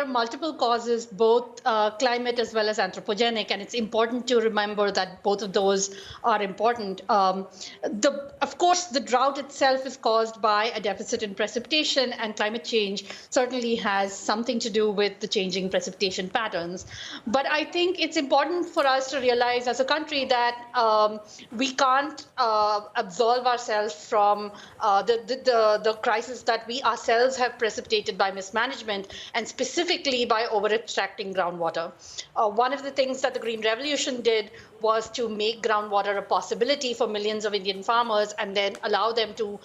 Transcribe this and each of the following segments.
there are multiple causes, both climate as well as anthropogenic, and it's important to remember that both of those are important. Of course, the drought itself is caused by a deficit in precipitation, and climate change certainly has something to do with the changing precipitation patterns. But I think it's important for us to realize as a country that we can't absolve ourselves from the crisis that we ourselves have precipitated by mismanagement, and specifically by over-extracting groundwater. One of the things that the Green Revolution did was to make groundwater a possibility for millions of Indian farmers and then allow them to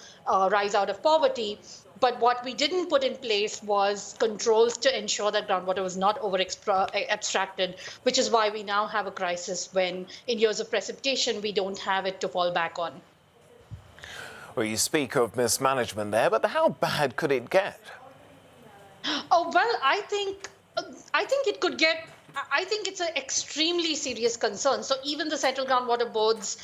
rise out of poverty. But what we didn't put in place was controls to ensure that groundwater was not over-abstracted, which is why we now have a crisis when, in years of precipitation, we don't have it to fall back on. Well, you speak of mismanagement there, but how bad could it get? Oh, well, I think it could get. I think it's an extremely serious concern. So even the Central Groundwater Board's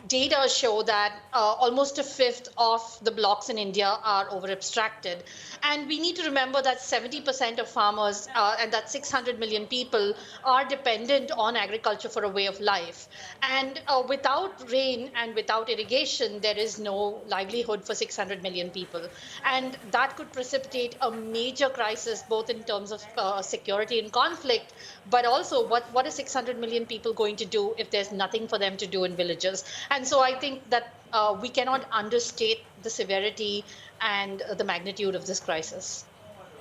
data show that almost a fifth of the blocks in India are over-abstracted. And we need to remember that 70% of farmers and that 600 million people are dependent on agriculture for a way of life. And without rain and without irrigation, there is no livelihood for 600 million people. And that could precipitate a major crisis, both in terms of security and conflict, but also what are 600 million people going to do if there's nothing for them to do in villages? And so I think that we cannot understate the severity and the magnitude of this crisis.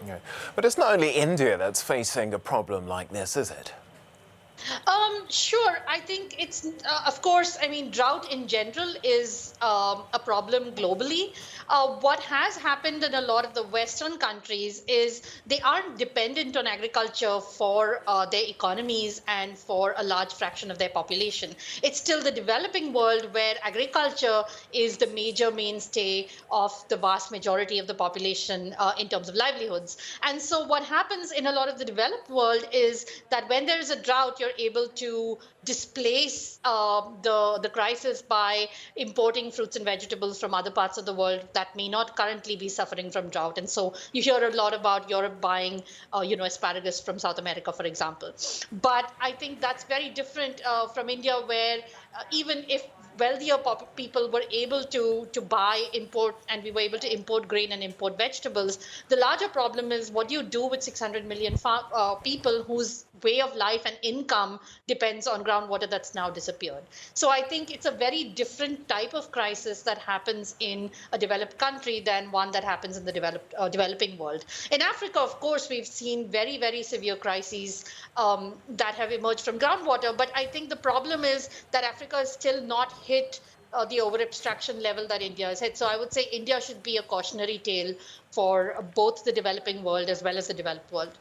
Yeah. But it's not only India that's facing a problem like this, is it? Sure. I think it's, of course, I mean, drought in general is a problem globally. What has happened in a lot of the Western countries is they aren't dependent on agriculture for their economies and for a large fraction of their population. It's still the developing world where agriculture is the major mainstay of the vast majority of the population in terms of livelihoods. And so what happens in a lot of the developed world is that when there is a drought, you're able to displace the crisis by importing fruits and vegetables from other parts of the world that may not currently be suffering from drought. And so you hear a lot about Europe buying, asparagus from South America, for example. But I think that's very different from India, where even if wealthier people were able to buy, import, and we were able to import grain and import vegetables. The larger problem is what do you do with 600 million people whose way of life and income depends on groundwater that's now disappeared. So I think it's a very different type of crisis that happens in a developed country than one that happens in the developing world. In Africa, of course, we've seen very, very severe crises that have emerged from groundwater. But I think the problem is that Africa is still not hit the over-abstraction level that India has hit. So I would say India should be a cautionary tale for both the developing world as well as the developed world.